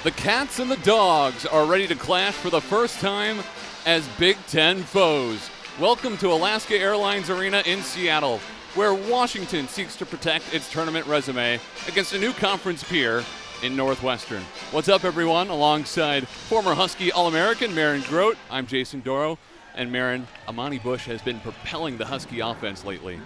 The Cats and the Dogs are ready to clash for the first time as Big Ten foes. Welcome to Alaska Airlines Arena in Seattle, where Washington seeks to protect its tournament resume against a new conference peer in Northwestern. What's up, everyone? Alongside former Husky All-American Maren Grote, I'm Jason Doro. And Maren, Amani Bush has been propelling the Husky offense lately.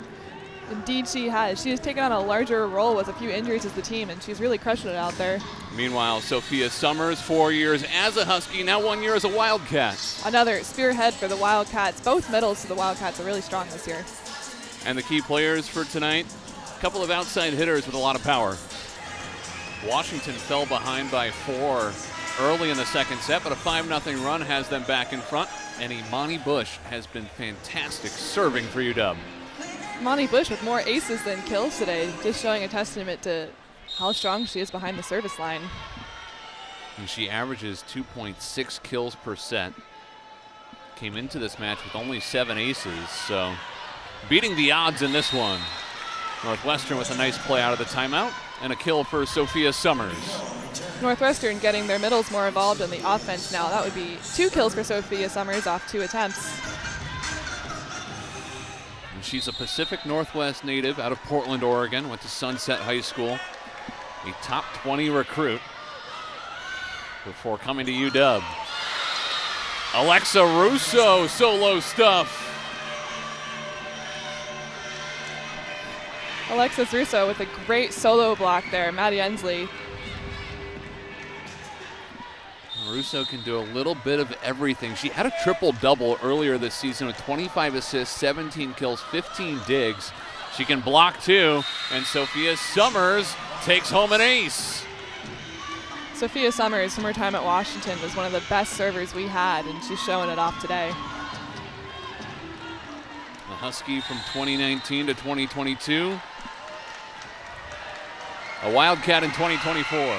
Indeed she has. She has taken on a larger role with a few injuries as the team, and she's really crushing it out there. Meanwhile, Sophia Summers, 4 years as a Husky, now 1 year as a Wildcat. Another spearhead for the Wildcats. Both middles to the Wildcats are really strong this year. And the key players for tonight, a couple of outside hitters with a lot of power. Washington fell behind by 4 early in the second set, but a 5-0 run has them back in front. And Amani Bush has been fantastic serving for UW. Amani Bush with more aces than kills today, just showing a testament to how strong she is behind the service line. And she averages 2.6 kills per set. Came into this match with only 7 aces, so beating the odds in this one. Northwestern with a nice play out of the timeout and a kill for Sophia Summers. Northwestern getting their middles more involved in the offense now. That would be 2 kills for Sophia Summers off 2 attempts. And she's a Pacific Northwest native out of Portland, Oregon. Went to Sunset High School. A top 20 recruit before coming to UW. Alexa Russo, solo stuff. Alexis Russo with a great solo block there. Maddie Ensley. Russo can do a little bit of everything. She had a triple-double earlier this season with 25 assists, 17 kills, 15 digs. She can block too, and Sophia Summers takes home an ace. Sophia Summers, from her time at Washington, was one of the best servers we had, and she's showing it off today. The Husky from 2019 to 2022. A Wildcat in 2024.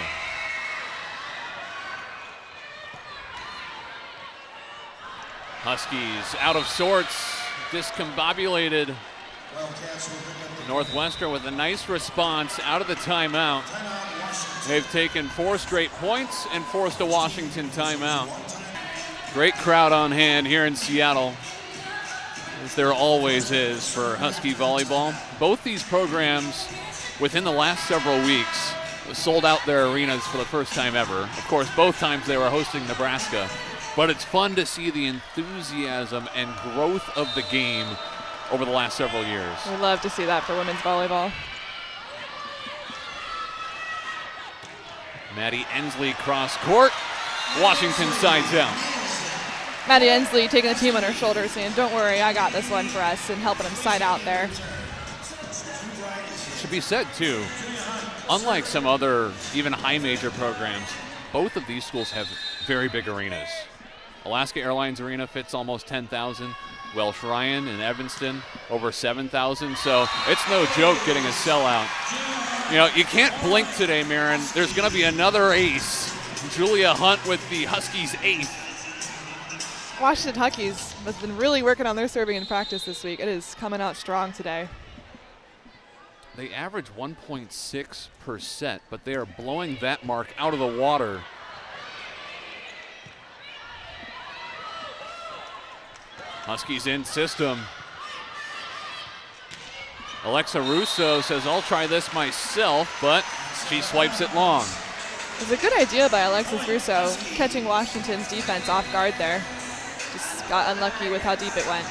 Huskies out of sorts, discombobulated. Northwestern with a nice response out of the timeout. They've taken 4 straight points and forced a Washington timeout. Great crowd on hand here in Seattle, as there always is for Husky volleyball. Both these programs, within the last several weeks, sold out their arenas for the first time ever. Of course, both times they were hosting Nebraska. But it's fun to see the enthusiasm and growth of the game over the last several years. We love to see that for women's volleyball. Maddie Ensley cross court. Washington sides out. Maddie Ensley taking the team on her shoulders, saying, "Don't worry, I got this one for us," and helping them side out there. Should be said too, unlike some other even high major programs, both of these schools have very big arenas. Alaska Airlines Arena fits almost 10,000. Welsh Ryan in Evanston, over 7,000. So it's no joke getting a sellout. You know, you can't blink today, Maren. There's going to be another ace. Julia Hunt with the Huskies' 8th. Washington Huskies has been really working on their serving in practice this week. It is coming out strong today. They average 1.6 per set, but they are blowing that mark out of the water. Huskies in system. Alexa Russo says, "I'll try this myself," but she swipes it long. It was a good idea by Alexis Russo, catching Washington's defense off guard there. Just got unlucky with how deep it went.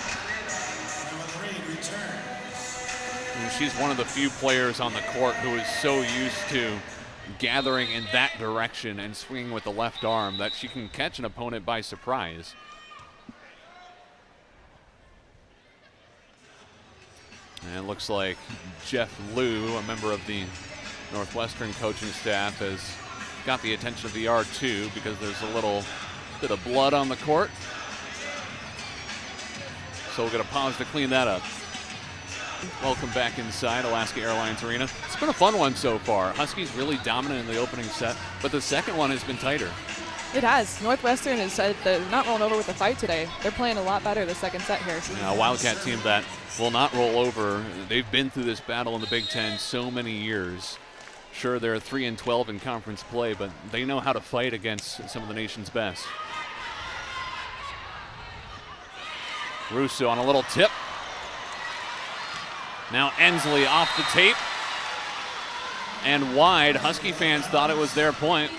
And she's one of the few players on the court who is so used to gathering in that direction and swinging with the left arm that she can catch an opponent by surprise. And it looks like Jeff Liu, a member of the Northwestern coaching staff, has got the attention of the R2 because there's a little bit of blood on the court. So we'll get a pause to clean that up. Welcome back inside Alaska Airlines Arena. It's been a fun one so far. Huskies really dominant in the opening set, but the second one has been tighter. It has. Northwestern has said they're not rolling over with the fight today. They're playing a lot better the second set here. A Wildcat team that will not roll over. They've been through this battle in the Big Ten so many years. Sure, they're 3-12 in conference play, but they know how to fight against some of the nation's best. Russo on a little tip. Now Ensley off the tape. And wide. Husky fans thought it was their point,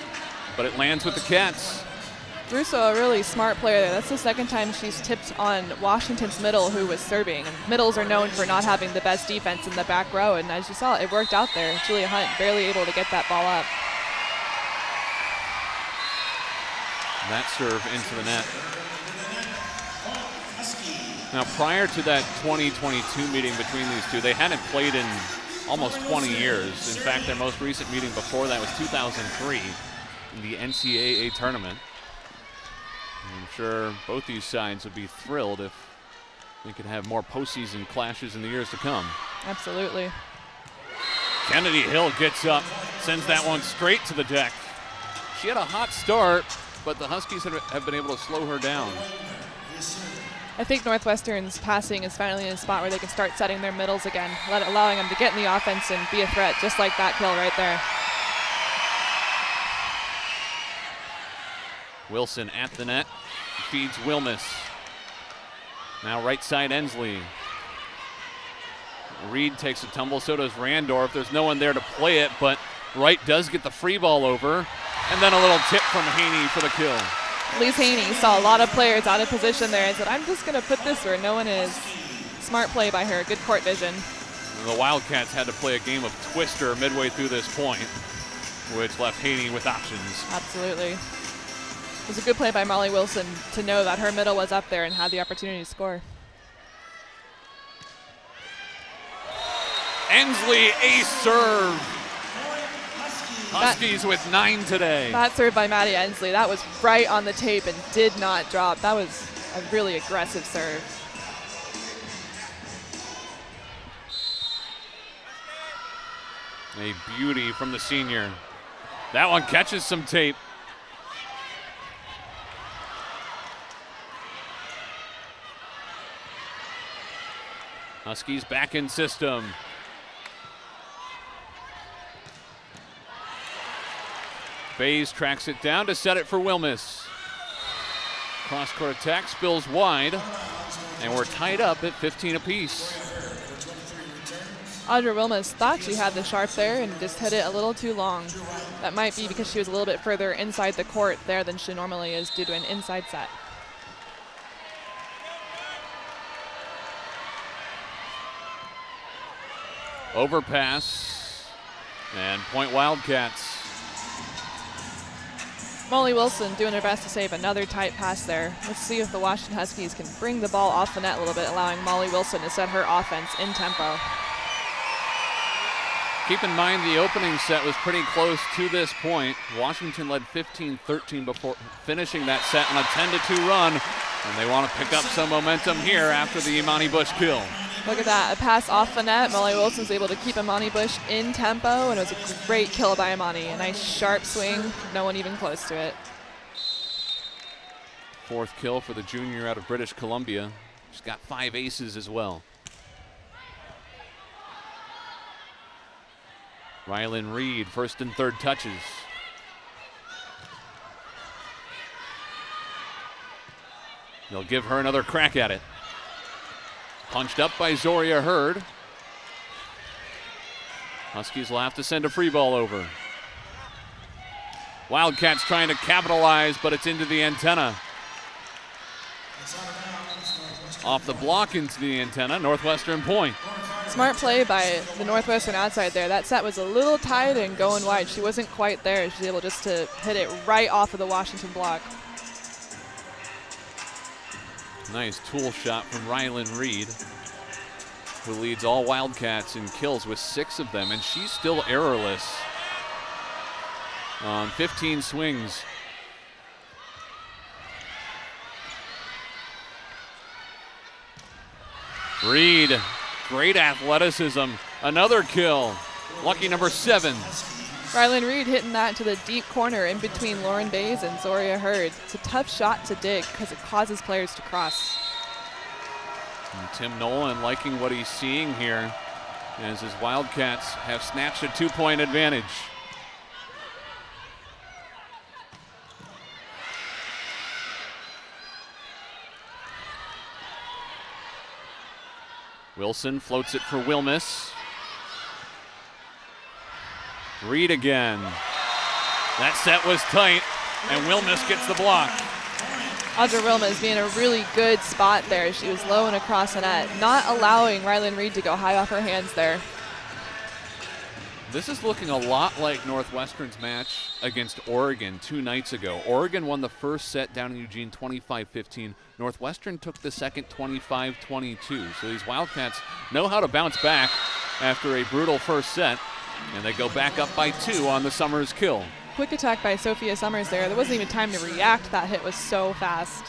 but it lands with the Cats. Russo, a really smart player there. That's the second time she's tipped on Washington's middle, who was serving. And middles are known for not having the best defense in the back row, and as you saw, it worked out there. Julia Hunt barely able to get that ball up. That serve into the net. Now, prior to that 2022 meeting between these two, they hadn't played in almost 20 years. In fact, their most recent meeting before that was 2003 in the NCAA tournament. I'm sure both these sides would be thrilled if we could have more postseason clashes in the years to come. Absolutely. Kennedy Hill gets up, sends that one straight to the deck. She had a hot start, but the Huskies have been able to slow her down. I think Northwestern's passing is finally in a spot where they can start setting their middles again, allowing them to get in the offense and be a threat, just like that kill right there. Wilson at the net, feeds Wilmus. Now right side Ensley. Reed takes a tumble, so does Randorf. There's no one there to play it, but Wright does get the free ball over. And then a little tip from Haney for the kill. Lise Haney saw a lot of players out of position there and said, I'm just going to put this where no one is. Smart play by her, good court vision. And the Wildcats had to play a game of Twister midway through this point, which left Haney with options. Absolutely. It was a good play by Molly Wilson to know that her middle was up there and had the opportunity to score. Ensley, ace serve. Huskies with 9 today. That serve by Maddie Ensley, that was right on the tape and did not drop. That was a really aggressive serve. A beauty from the senior. That one catches some tape. Huskies back in system. Bays tracks it down to set it for Wilmus. Cross-court attack spills wide, and we're tied up at 15 apiece. Audra Wilmus thought she had the sharp there and just hit it a little too long. That might be because she was a little bit further inside the court there than she normally is due to an inside set. Overpass, and point Wildcats. Molly Wilson doing her best to save another tight pass there. Let's see if the Washington Huskies can bring the ball off the net a little bit, allowing Molly Wilson to set her offense in tempo. Keep in mind the opening set was pretty close to this point. Washington led 15-13 before finishing that set on a 10-2 run, and they want to pick up some momentum here after the Imani Bush kill. Look at that, a pass off the net. Molly Wilson's able to keep Imani Bush in tempo, and it was a great kill by Imani. A nice sharp swing, no one even close to it. Fourth kill for the junior out of British Columbia. She's got 5 aces as well. Rylan Reed, first and third touches. They'll give her another crack at it. Punched up by Zoria Hurd. Huskies will have to send a free ball over. Wildcats trying to capitalize, but it's into the antenna. Off the block into the antenna, Northwestern point. Smart play by the Northwestern outside there. That set was a little tight and going wide. She wasn't quite there. She was able just to hit it right off of the Washington block. Nice tool shot from Rylan Reed, who leads all Wildcats in kills with 6 of them, and she's still errorless on 15 swings. Reed, great athleticism, another kill, lucky number 7. Rylan Reed hitting that to the deep corner in between Lauren Bays and Zoria Hurd. It's a tough shot to dig because it causes players to cross. And Tim Nolan liking what he's seeing here. as his Wildcats have snatched a 2-point advantage. Wilson floats it for Wilmus. Reed again. That set was tight, and Wilmus gets the block. Audra Wilmus being a really good spot there. She was low and across the net, not allowing Rylan Reed to go high off her hands there. This is looking a lot like Northwestern's match against Oregon 2 nights ago. Oregon won the first set down in Eugene 25-15. Northwestern took the second 25-22. So these Wildcats know how to bounce back after a brutal first set, and they go back up by 2 on the Summers kill. Quick attack by Sophia Summers there. There wasn't even time to react. That hit was so fast.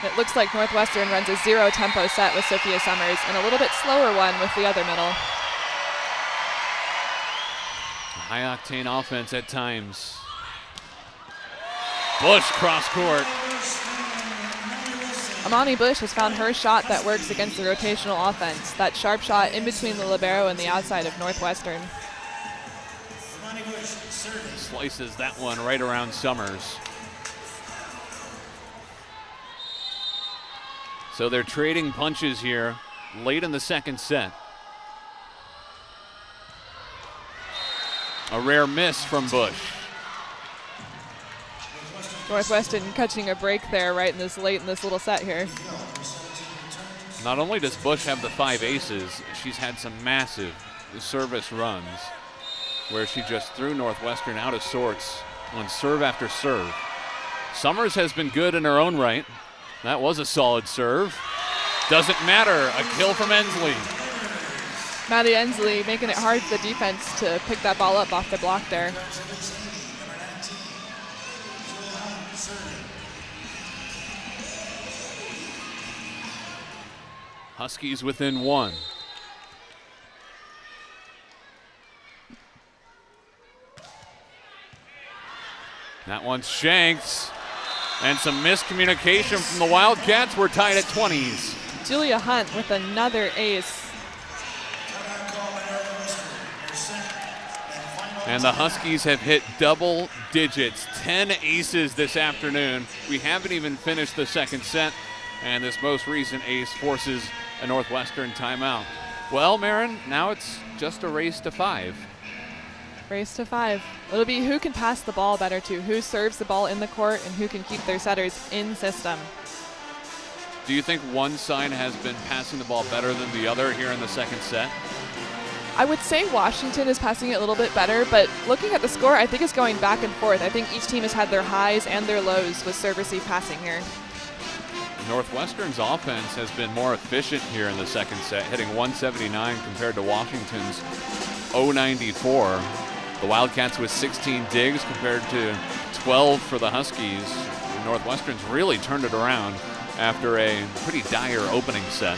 It looks like Northwestern runs a 0 tempo set with Sophia Summers and a little bit slower one with the other middle. High octane offense at times. Bush cross court. Amani Bush has found her shot that works against the rotational offense. That sharp shot in between the libero and the outside of Northwestern. Slices that one right around Summers. So they're trading punches here late in the second set. A rare miss from Bush. Northwestern catching a break there right in this late in this little set here. Not only does Bush have the 5 aces, she's had some massive service runs where she just threw Northwestern out of sorts on serve after serve. Summers has been good in her own right. That was a solid serve. Doesn't matter, a kill from Ensley. Maddie Ensley making it hard for the defense to pick that ball up off the block there. Huskies within 1. That one's shanked. And some miscommunication from the Wildcats. We're tied at 20s. Julia Hunt with another ace. And the Huskies have hit double digits, 10 aces this afternoon. We haven't even finished the second set, and this most recent ace forces a Northwestern timeout. Well, Marin, now it's just a race to 5. Race to 5. It'll be who can pass the ball better to, who serves the ball in the court, and who can keep their setters in system. Do you think one side has been passing the ball better than the other here in the second set? I would say Washington is passing it a little bit better, but looking at the score, I think it's going back and forth. I think each team has had their highs and their lows with serve-receive passing here. Northwestern's offense has been more efficient here in the second set, hitting 179 compared to Washington's 094. The Wildcats with 16 digs compared to 12 for the Huskies. Northwestern's really turned it around after a pretty dire opening set.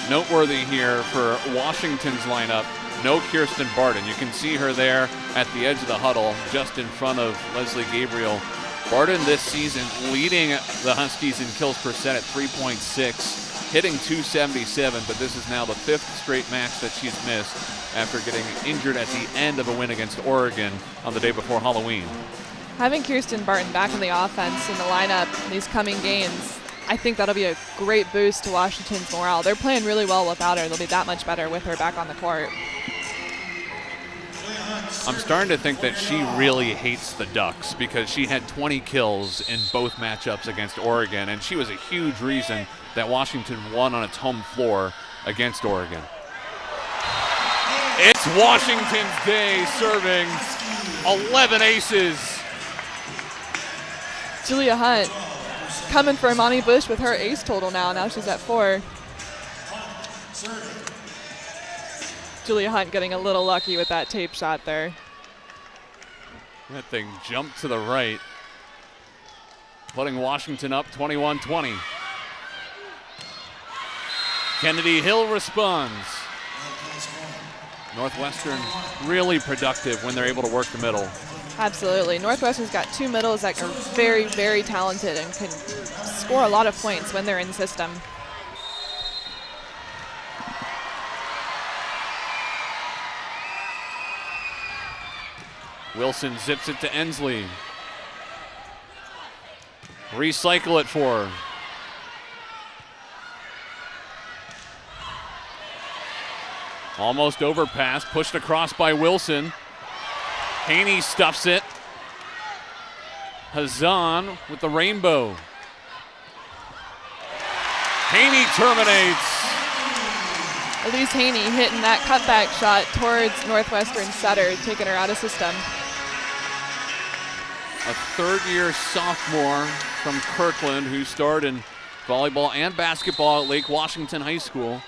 Noteworthy here for Washington's lineup, no Kirsten Barden. You can see her there at the edge of the huddle, just in front of Leslie Gabriel. Barden this season leading the Huskies in kills per set at 3.6, hitting 277, but this is now the 5th straight match that she's missed after getting injured at the end of a win against Oregon on the day before Halloween. Having Kirsten Barton back in the offense in the lineup in these coming games, I think that'll be a great boost to Washington's morale. They're playing really well without her. They'll be that much better with her back on the court. I'm starting to think that she really hates the Ducks because she had 20 kills in both matchups against Oregon, and she was a huge reason that Washington won on its home floor against Oregon. It's Washington's day, serving 11 aces. Julia Hunt coming for Amani Bush with her ace total now. Now she's at 4. Julia Hunt getting a little lucky with that tape shot there. That thing jumped to the right, putting Washington up 21-20. Kennedy Hill responds. Northwestern really productive when they're able to work the middle. Absolutely. Northwestern's got two middles that are very, very talented and can score a lot of points when they're in the system. Wilson zips it to Ensley. Recycle it for her. Almost overpass, pushed across by Wilson. Haney stuffs it. Hazan with the rainbow. Haney terminates. At least Haney hitting that cutback shot towards Northwestern's setter, taking her out of system. A third-year sophomore from Kirkland who starred in volleyball and basketball at Lake Washington High School,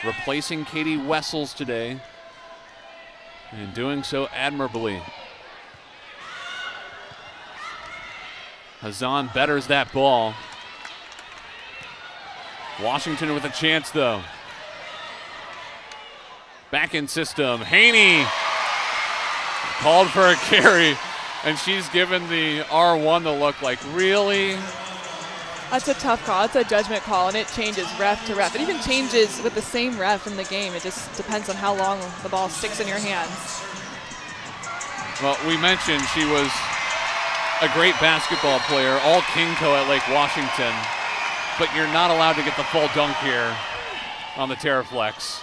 replacing Katie Wessels today, and doing so admirably. Hazan betters that ball. Washington with a chance though. Back in system, Haney called for a carry, and she's given the R1 the look like, really? That's a tough call. It's a judgment call, and it changes ref to ref. It even changes with the same ref in the game. It just depends on how long the ball sticks in your hands. Well, we mentioned she was a great basketball player, all Kingco at Lake Washington, but you're not allowed to get the full dunk here on the Terraflex.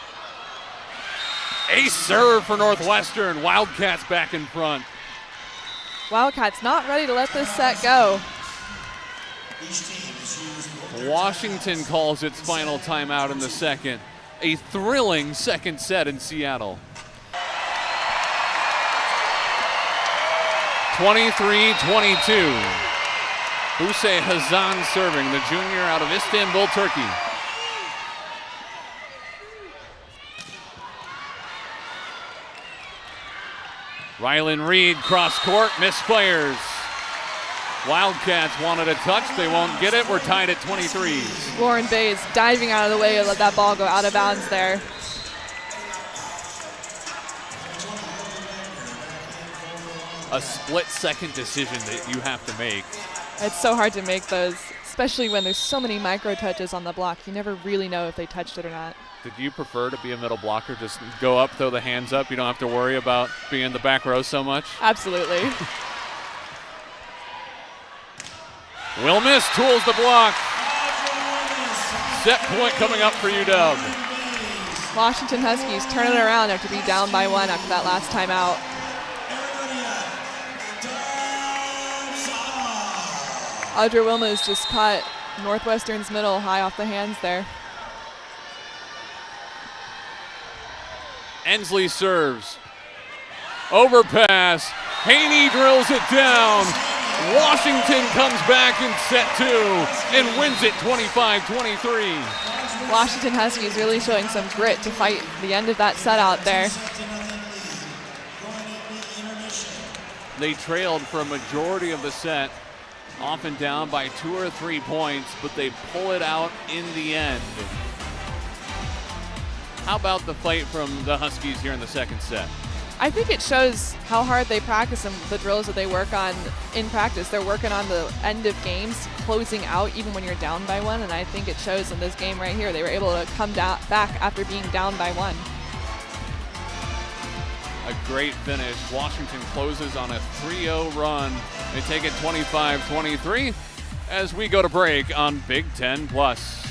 Ace serve for Northwestern. Wildcats back in front. Wildcats not ready to let this set go. Washington calls its final timeout in the second. A thrilling second set in Seattle. 23-22. Buse Hazan serving, the junior out of Istanbul, Turkey. Rylan Reed cross court, misfires. Wildcats wanted a touch, they won't get it. We're tied at 23s. Lauren Bays diving out of the way to let that ball go out of bounds there. A split-second decision that you have to make. It's so hard to make those, especially when there's so many micro touches on the block. You never really know if they touched it or not. Did you prefer to be a middle blocker? Just go up, throw the hands up. You don't have to worry about being in the back row so much? Absolutely. Will miss, tools the block. Set point coming up for UW. Washington Huskies turning around after being down by one after that last timeout. Audra Wilma's just caught Northwestern's middle high off the hands there. Ensley serves. Overpass. Haney drills it down. Washington comes back in set two and wins it 25-23. Washington Huskies really showing some grit to fight the end of that set out there. They trailed for a majority of the set, often down by 2 or 3 points, but they pull it out in the end. How about the fight from the Huskies here in the second set? I think it shows how hard they practice and the drills that they work on in practice. They're working on the end of games, closing out even when you're down by one, and I think it shows in this game right here. They were able to come back after being down by one. A great finish. Washington closes on a 3-0 run. They take it 25-23 as we go to break on Big Ten Plus.